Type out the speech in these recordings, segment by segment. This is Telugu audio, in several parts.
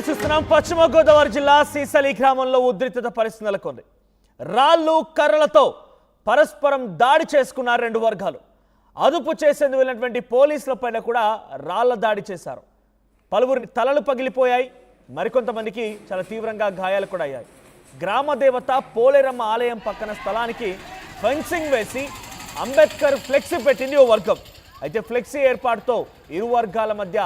చూస్తున్నాం పశ్చిమ గోదావరి జిల్లా సీసలి గ్రామంలో ఉద్రిక్తత పరిస్థితి నెలకొంది. రాళ్ళు కర్రలతో పరస్పరం దాడి చేసుకున్నారు రెండు వర్గాలు. అదుపు చేసేందుకు వెళ్ళినటువంటి పోలీసులపైన కూడా రాళ్ల దాడి చేశారు. పలువురి తలలు పగిలిపోయాయి, మరికొంతమందికి చాలా తీవ్రంగా గాయాలు కూడా అయ్యాయి. గ్రామ దేవత పోలేరమ్మ ఆలయం పక్కన స్థలానికి ఫెన్సింగ్ వేసి అంబేద్కర్ ఫ్లెక్సీ పెట్టింది ఓ వర్గం. అయితే ఫ్లెక్సీ ఏర్పాటుతో ఇరు వర్గాల మధ్య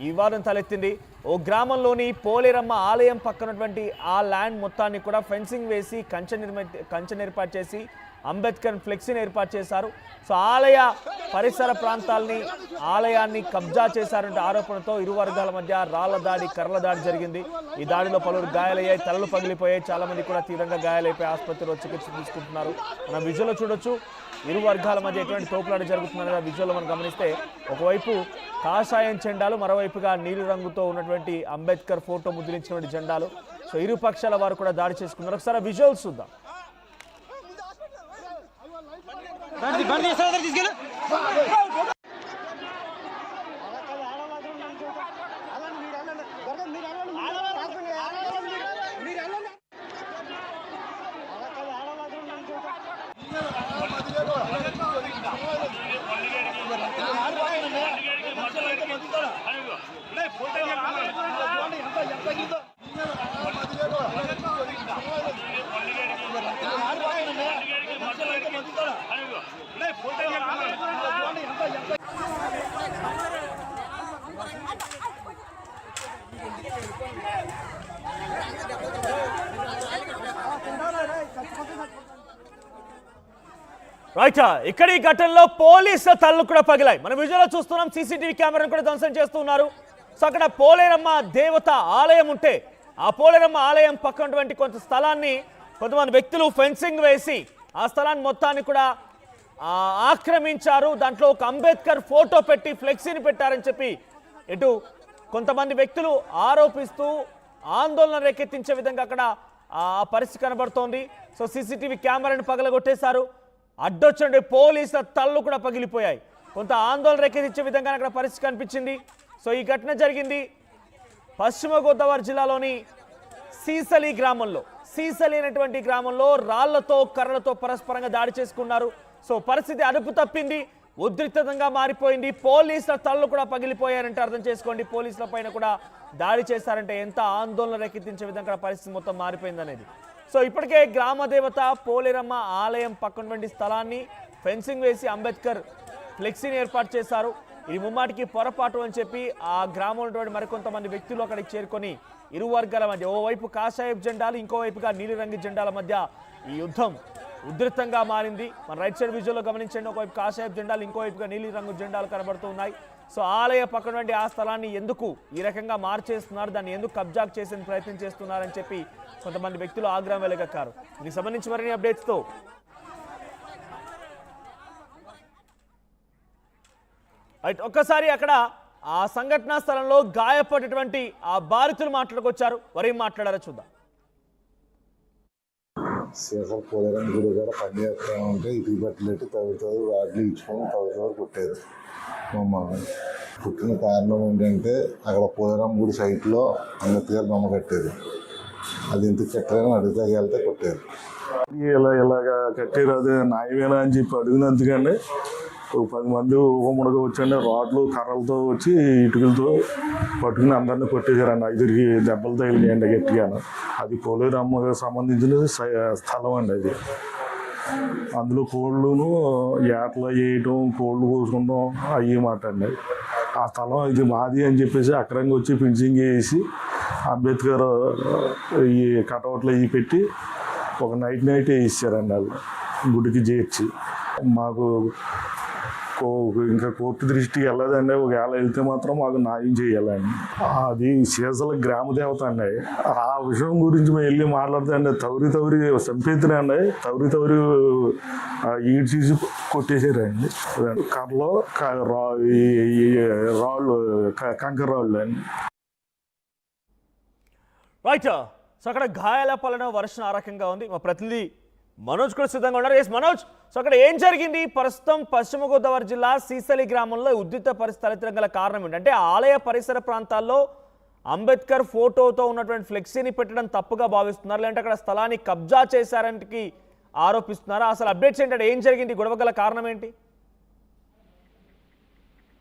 ఈ వివాదం తలెత్తింది. ఓ గ్రామంలోని పోలేరమ్మ ఆలయం పక్కనటువంటి ఆ ల్యాండ్ మొత్తాన్ని కూడా ఫెన్సింగ్ వేసి కంచెను ఏర్పాటు చేసి అంబేద్కర్ ఫ్లెక్సీని ఏర్పాటు చేశారు. సో ఆలయ పరిసర ప్రాంతాలని ఆలయాన్ని కబ్జా చేశారంటే ఆరోపణతో ఇరు వర్గాల మధ్య రాళ్ల దాడి కర్రల దాడి జరిగింది. ఈ దాడిలో పలువురు గాయాలయ్యాయి, తలలు పగిలిపోయాయి, చాలా మంది కూడా తీవ్రంగా గాయాలైపోయి ఆసుపత్రిలో చికిత్స తీసుకుంటున్నారు. మనం విజువల్లో చూడొచ్చు ఇరు వర్గాల మధ్య ఎటువంటి తోపులాట జరుగుతుందనే విజువల్లో మనం గమనిస్తే ఒకవైపు కాషాయం జెండాలు, మరోవైపుగా నీలి రంగుతో ఉన్నటువంటి అంబేద్కర్ ఫోటో ముద్రించినటువంటి జెండాలు. సో ఇరు పక్షాల వారు కూడా దాడి చేసుకున్నారు. ఒకసారి విజువల్స్ చూద్దాం. రైట్, ఇక్కడ ఈ ఘటనలో పోలీసుల తలలు కూడా పగిలాయి. మనం విజువల్లో చూస్తున్నాం, సీసీటీవీ కెమెరాను కూడా ధ్వంసం చేస్తున్నారు. సో అక్కడ పోలేరమ్మ దేవత ఆలయం ఉంటే ఆ పోలేరమ్మ ఆలయం పక్కనటువంటి కొంత స్థలాన్ని కొంతమంది వ్యక్తులు ఫెన్సింగ్ వేసి ఆ స్థలాన్ని మొత్తాన్ని కూడా ఆక్రమించారు. దాంట్లో ఒక అంబేద్కర్ ఫోటో పెట్టి ఫ్లెక్సీని పెట్టారని చెప్పి ఇటు కొంతమంది వ్యక్తులు ఆరోపిస్తూ ఆందోళన రేకెత్తించే విధంగా అక్కడ ఆ పరిస్థితి కనబడుతోంది. సో సీసీటీవీ కెమెరాను పగలగొట్టేశారు. అడ్డొచ్చండి పోలీసుల తలలు కూడా పగిలిపోయాయి. కొంత ఆందోళన రేకెత్తించే విధంగా అక్కడ పరిస్థితి కనిపించింది. సో ఈ ఘటన జరిగింది పశ్చిమ గోదావరి జిల్లాలోని సీసలి గ్రామంలో. సీసలి అనేటువంటి గ్రామంలో రాళ్లతో కర్రలతో పరస్పరంగా దాడి చేసుకున్నారు. సో పరిస్థితి అదుపు తప్పింది, ఉద్రిక్తంగా మారిపోయింది. పోలీసుల తలలు కూడా పగిలిపోయారంటే అర్థం చేసుకోండి. పోలీసుల పైన కూడా దాడి చేశారంటే ఎంత ఆందోళన రేకెత్తించే విధంగా పరిస్థితి మొత్తం మారిపోయింది అనేది. సో ఇప్పటికే గ్రామ దేవత పోలేరమ్మ ఆలయం పక్కనటువంటి స్థలాన్ని ఫెన్సింగ్ వేసి అంబేద్కర్ ఫ్లెక్సీని ఏర్పాటు చేశారు. ఇది ముమ్మాటికి పొరపాటు అని చెప్పి ఆ గ్రామంలో ఉన్నటువంటి మరికొంతమంది వ్యక్తులు అక్కడికి చేరుకొని ఇరు వర్గాల మధ్య ఓవైపు కాషాయపు జెండాలు, ఇంకోవైపుగా నీలిరంగు జెండాల మధ్య ఈ యుద్ధం ఉధృతంగా మారింది. మన రైట్ సైడ్ విజువల్లో గమనించండి, ఒకవైపు కాషాయపు జెండాలు, ఇంకోవైపుగా నీలిరంగు జెండాలు కనబడుతున్నాయి. సో ఆలయ పక్కన ఆ స్థలాన్ని ఎందుకు ఈ రకంగా మార్చేస్తున్నారు, దాన్ని ఎందుకు కబ్జా చేసే ప్రయత్నం చేస్తున్నారని చెప్పి కొంతమంది వ్యక్తులు ఆగ్రహం వెలగక్కారు. దీనికి సంబంధించి మరిన్ని అప్డేట్స్తో ఒక్కసారి అక్కడ ఆ సంఘటనా స్థలంలో గాయపడినటువంటి ఆ బాధితులు మాట్లాడుకొచ్చారు. వారేం మాట్లాడారో చూద్దాం. శేఖర్ పోలేరమ్మ గుడి దగ్గర పని చేస్తా ఉంటే ఇటు బట్టలెట్టి తవ్వుతారు, వాటిని ఇచ్చుకొని తవ్వుతారు కొట్టేది. పుట్టిన కారణం ఏంటంటే అక్కడ పోలేరమ్మ గుడి సైట్లో అంబేద్కర్ బొమ్మ కట్టేది. అది ఇంత కట్టారని అడిగితే వెళ్తే కొట్టారు. ఇలాగా కట్టారు, అది న్యాయమేనా అని చెప్పి అడిగినందుకండి 10 మంది ఉమ్మడిగా వచ్చండి, రాడ్లు కర్రలతో వచ్చి ఇటుకలతో పట్టుకుని అందరినీ కొట్టేశారండి. 5 దెబ్బలు తగిలినాయండి గట్టిగాను. అది పోలేరమ్మకి సంబంధించిన స్థలం అండి. అది అందులో కోళ్ళును ఏటలు వేయటం, కోళ్ళు కోసుకుంటాం అయ్యి మాట అండి. ఆ స్థలం ఇది మాది అని చెప్పేసి అక్కడంగా వచ్చి ఫెన్సింగ్ వేసి అంబేద్కర్ ఈ కటౌట్లు అవి పెట్టి ఒక నైట్ వేయిస్తారండి. వాళ్ళు గుడికి చేర్చి మాకు ఇంకా కోర్టు దృష్టికి వెళ్ళదండి. ఒకవేళ వెళ్తే మాత్రం మాకు న్యాయం చేయాలండి. అది సీసల గ్రామ దేవత అండి. ఆ విషయం గురించి మేము వెళ్ళి మాట్లాడితే అండి తౌరి చంపేతునండి, తౌరి ఈడ్చేసి కొట్టేసారండి. కర్రలో రాళ్ళు కంకర రాళ్ళు అండి. రైట్, సో అక్కడ గాయాల పాలన వర్షం ఆ రకంగా ఉంది. మా ప్రతినిధి మనోజ్ కూడా సిద్ధంగా ఉన్నారు. ఎస్ మనోజ్, సో అక్కడ ఏం జరిగింది? ప్రస్తుతం పశ్చిమ గోదావరి జిల్లా సీసలి గ్రామంలో ఉద్రిక్త పరిస్థితి తలెత్తడం గల కారణం ఏంటంటే ఆలయ పరిసర ప్రాంతాల్లో అంబేద్కర్ ఫోటోతో ఉన్నటువంటి ఫ్లెక్సీని పెట్టడం తప్పుగా భావిస్తున్నారు, లేదంటే అక్కడ స్థలాన్ని కబ్జా చేశారంటే ఆరోపిస్తున్నారా? అసలు అప్డేట్స్ ఏంటంటే ఏం జరిగింది, గొడవ గల కారణం ఏంటి?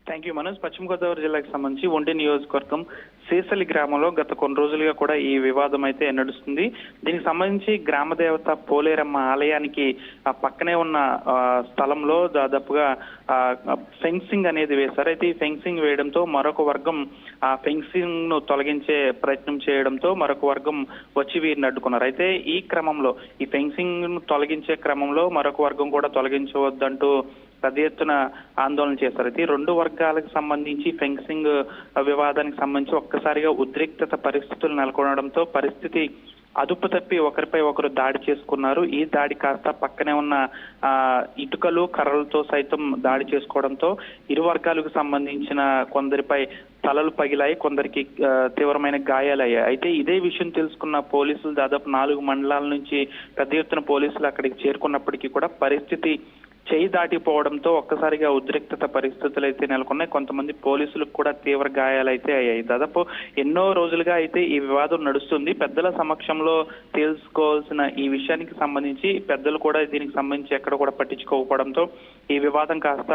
Thank you Manoj. పశ్చిమ గోదావరి జిల్లాకు సంబంధించి ఒంటి నియోజకవర్గం శేసలి గ్రామంలో గత కొన్ని రోజులుగా కూడా ఈ వివాదం అయితే నడుస్తుంది. దీనికి సంబంధించి గ్రామ దేవత పోలేరమ్మ ఆలయానికి పక్కనే ఉన్న స్థలంలో దాదాపుగా ఫెన్సింగ్ అనేది వేశారు. అయితే ఈ ఫెన్సింగ్ వేయడంతో మరొక వర్గం ఆ ఫెన్సింగ్ ను తొలగించే ప్రయత్నం చేయడంతో మరొక వర్గం వచ్చి వీరిని అడ్డుకున్నారు. అయితే ఈ క్రమంలో ఈ ఫెన్సింగ్ ను తొలగించే క్రమంలో మరొక వర్గం కూడా తొలగించవద్దంటూ పెద్ద ఎత్తున ఆందోళన చేశారు. అయితే రెండు వర్గాలకు సంబంధించి ఫెన్సింగ్ వివాదానికి సంబంధించి ఒక్కసారిగా ఉద్రిక్తత పరిస్థితులు నెలకొనడంతో పరిస్థితి అదుపు తప్పి ఒకరిపై ఒకరు దాడి చేసుకున్నారు. ఈ దాడి కాస్త పక్కనే ఉన్న ఇటుకలు కర్రలతో సైతం దాడి చేసుకోవడంతో ఇరు వర్గాలకు సంబంధించిన కొందరిపై తలలు పగిలాయి, కొందరికి తీవ్రమైన గాయాలయ్యాయి. అయితే ఇదే విషయం తెలుసుకున్న పోలీసులు దాదాపు 4 మండలాల నుంచి పెద్ద ఎత్తున పోలీసులు అక్కడికి చేరుకున్నప్పటికీ కూడా పరిస్థితి చేయి దాటిపోవడంతో ఒక్కసారిగా ఉద్రిక్తత పరిస్థితులు అయితే నెలకొన్నాయి. కొంతమంది పోలీసులకు కూడా తీవ్ర గాయాలైతే అయ్యాయి. దాదాపు ఎన్నో రోజులుగా అయితే ఈ వివాదం నడుస్తుంది. పెద్దల సమక్షంలో తెలుసుకోవాల్సిన ఈ విషయానికి సంబంధించి పెద్దలు కూడా దీనికి సంబంధించి ఎక్కడ కూడా పట్టించుకోకపోవడంతో ఈ వివాదం కాస్త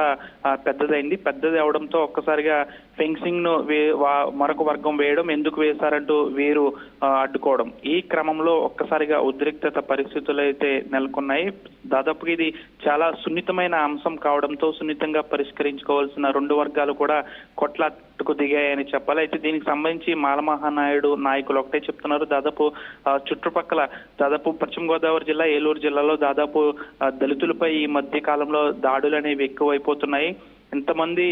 పెద్దదైంది. పెద్దది అవడంతో ఒక్కసారిగా ఫెన్సింగ్ ను మరొక వర్గం వేయడం, ఎందుకు వేశారంటూ వీరు అడ్డుకోవడం, ఈ క్రమంలో ఒక్కసారిగా ఉద్రిక్తత పరిస్థితులు అయితే నెలకొన్నాయి. దాదాపుగా ఇది చాలా సున్నితమైన అంశం కావడంతో సున్నితంగా పరిష్కరించుకోవాల్సిన రెండు వర్గాలు కూడా కొట్లాటకు దిగాయని చెప్పాలి. అయితే దీనికి సంబంధించి మాలమహానాయుడు నాయకులు ఒకటే చెప్తున్నారు. దాదాపు చుట్టుపక్కల పశ్చిమ గోదావరి జిల్లా, ఏలూరు జిల్లాలో దాదాపు దళితులపై ఈ మధ్య కాలంలో దాడులు అనేవి ఎక్కువైపోతున్నాయి. ఇంతమంది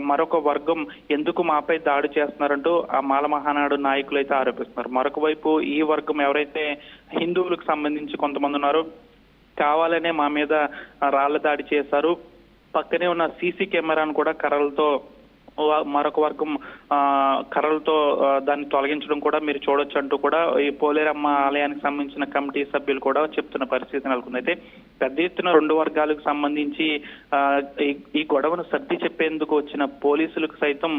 మరొక వర్గం ఎందుకు మాపై దాడి చేస్తున్నారంటూ ఆ మాలమహానాడు నాయకులు అయితే ఆరోపిస్తున్నారు. మరొక వైపు ఈ వర్గం ఎవరైతే హిందువులకు సంబంధించి కొంతమంది ఉన్నారో కావాలనే మా మీద రాళ్ల దాడి చేశారు, పక్కనే ఉన్న సీసీ కెమెరాను కూడా కర్రలతో మరొక వర్గం కర్రలతో దాన్ని తొలగించడం కూడా మీరు చూడొచ్చు అంటూ కూడా ఈ పోలేరమ్మ ఆలయానికి సంబంధించిన కమిటీ సభ్యులు కూడా చెప్తున్న పరిస్థితి నెలకొంది. అయితే పెద్ద ఎత్తున రెండు వర్గాలకు సంబంధించి ఈ గొడవను సర్ది చెప్పేందుకు వచ్చిన పోలీసులకు సైతం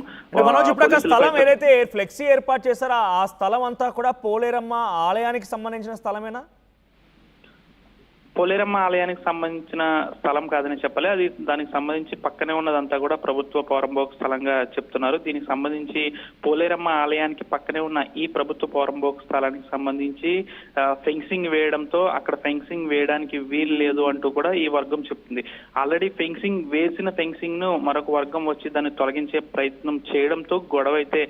స్థలం ఏదైతే ఫ్లెక్సీ ఏర్పాటు చేశారో ఆ స్థలం అంతా కూడా పోలేరమ్మ ఆలయానికి సంబంధించిన స్థలమేనా? పోలేరమ్మ ఆలయానికి సంబంధించిన స్థలం కాదని చెప్పాలి. అది దానికి సంబంధించి పక్కనే ఉన్నదంతా కూడా ప్రభుత్వ పోరంబోకు స్థలంగా చెప్తున్నారు. దీనికి సంబంధించి పోలేరమ్మ ఆలయానికి పక్కనే ఉన్న ఈ ప్రభుత్వ పోరంబోకు స్థలానికి సంబంధించి ఫెన్సింగ్ వేయడంతో అక్కడ ఫెన్సింగ్ వేయడానికి వీలు లేదు అంటూ కూడా ఈ వర్గం చెప్తుంది. ఆల్రెడీ వేసిన ఫెన్సింగ్ ను మరొక వర్గం వచ్చి దాన్ని తొలగించే ప్రయత్నం చేయడంతో గొడవ అయితే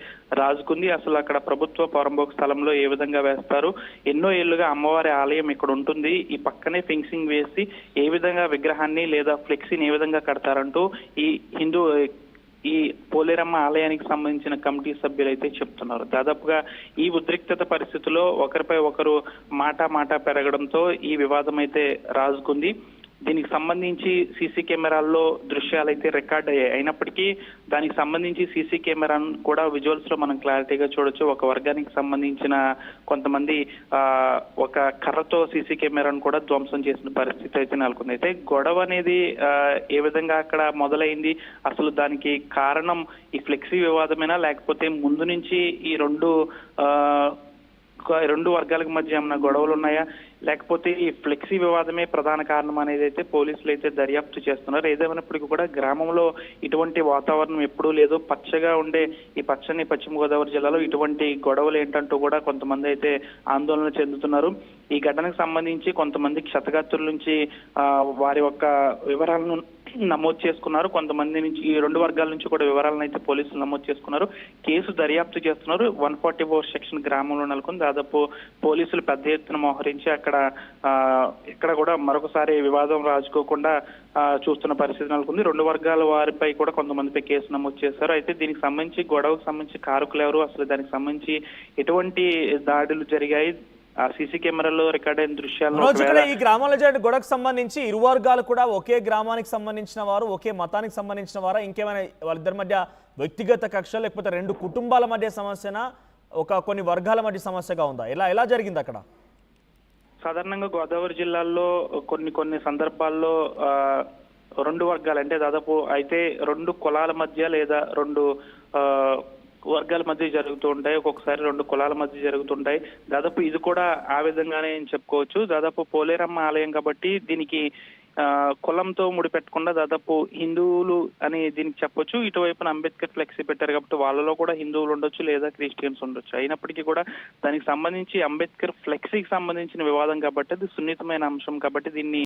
రాజుకుంది. అసలు అక్కడ ప్రభుత్వ పోరంబోకు స్థలంలో ఏ విధంగా వేస్తారు, ఎన్నో ఏళ్లుగా అమ్మవారి ఆలయం ఇక్కడ ఉంటుంది, ఈ పక్కనే ఫెన్సింగ్ వేసి ఏ విధంగా విగ్రహాన్ని లేదా ఫ్లెక్సీని ఏ విధంగా కడతారంటూ ఈ పోలేరమ్మ ఆలయానికి సంబంధించిన కమిటీ సభ్యులు అయితే చెప్తున్నారు. దాదాపుగా ఈ ఉద్రిక్తత పరిస్థితుల్లో ఒకరిపై ఒకరు మాట పెరగడంతో ఈ వివాదం అయితే రాజుకుంది. దీనికి సంబంధించి సీసీ కెమెరాల్లో దృశ్యాలు అయితే రికార్డ్ అయ్యాయి. అయినప్పటికీ దానికి సంబంధించి సీసీ కెమెరా కూడా విజువల్స్ లో మనం క్లారిటీగా చూడొచ్చు. ఒక వర్గానికి సంబంధించిన కొంతమంది ఒక కర్రతో సీసీ కెమెరాను కూడా ధ్వంసం చేసిన పరిస్థితి అయితే నెలకొంది. అయితే గొడవ అనేది ఏ విధంగా అక్కడ మొదలైంది, అసలు దానికి కారణం ఈ ఫ్లెక్సీ వివాదమేనా, లేకపోతే ముందు నుంచి ఈ రెండు వర్గాలకు మధ్య ఏమైనా గొడవలు ఉన్నాయా, లేకపోతే ఈ ఫ్లెక్సీ వివాదమే ప్రధాన కారణం అనేది అయితే పోలీసులు అయితే దర్యాప్తు చేస్తున్నారు. ఏదేమైనప్పటికీ కూడా గ్రామంలో ఇటువంటి వాతావరణం ఎప్పుడూ లేదు. పచ్చగా ఉండే ఈ పచ్చని పశ్చిమ గోదావరి జిల్లాలో ఇటువంటి గొడవలు ఏంటంటూ కూడా కొంతమంది అయితే ఆందోళన చెందుతున్నారు. ఈ ఘటనకు సంబంధించి కొంతమంది క్షతగాత్రుల నుంచి వారి యొక్క వివరాలను నమోదు చేసుకున్నారు. కొంతమంది నుంచి ఈ రెండు వర్గాల నుంచి కూడా వివరాలను అయితే పోలీసులు నమోదు చేసుకున్నారు. కేసు దర్యాప్తు చేస్తున్నారు. 144 సెక్షన్ గ్రామంలో నెలకొని దాదాపు పోలీసులు పెద్ద ఎత్తున మోహరించి ఇక్కడ కూడా మరొకసారి వివాదం రాజుకోకుండా చూస్తున్న పరిస్థితి నెలకొంది. రెండు వర్గాల వారిపై కూడా కొంతమందిపై కేసు నమోదు చేశారు. అయితే దీనికి సంబంధించి గొడవకు సంబంధించి కారకులు ఎవరు, అసలు దానికి సంబంధించి ఎటువంటి దాడులు జరిగాయి, ఆ సీసీ కెమెరాలో రికార్డ్ అయిన దృశ్యాలు ఈ గ్రామాల గొడవకు సంబంధించి ఇరు వర్గాలు కూడా ఒకే గ్రామానికి సంబంధించిన వారు, ఒకే మతానికి సంబంధించిన వారా, ఇంకేమైనా వాళ్ళిద్దరి మధ్య వ్యక్తిగత కక్ష, లేకపోతే రెండు కుటుంబాల మధ్య సమస్యనా, కొన్ని వర్గాల మధ్య సమస్యగా ఉందా, ఎలా జరిగింది అక్కడ? సాధారణంగా గోదావరి జిల్లాల్లో కొన్ని సందర్భాల్లో రెండు వర్గాలు అంటే దాదాపు అయితే రెండు కులాల మధ్య లేదా రెండు వర్గాల మధ్య జరుగుతూ ఉంటాయి, ఒక్కొక్కసారి 2 కులాల మధ్య జరుగుతుంటాయి. దాదాపు ఇది కూడా ఆ విధంగానే చెప్పుకోవచ్చు. దాదాపు పోలేరమ్మ ఆలయం కాబట్టి దీనికి కులంతో ముడిపెట్టకుండా దాదాపు హిందువులు అని దీనికి చెప్పొచ్చు. ఇటువైపున అంబేద్కర్ ఫ్లెక్సీ పెట్టారు కాబట్టి వాళ్ళలో కూడా హిందువులు ఉండొచ్చు లేదా క్రిస్టియన్స్ ఉండొచ్చు. అయినప్పటికీ కూడా దానికి సంబంధించి అంబేద్కర్ ఫ్లెక్సీకి సంబంధించిన వివాదం కాబట్టి అది సున్నితమైన అంశం కాబట్టి దీన్ని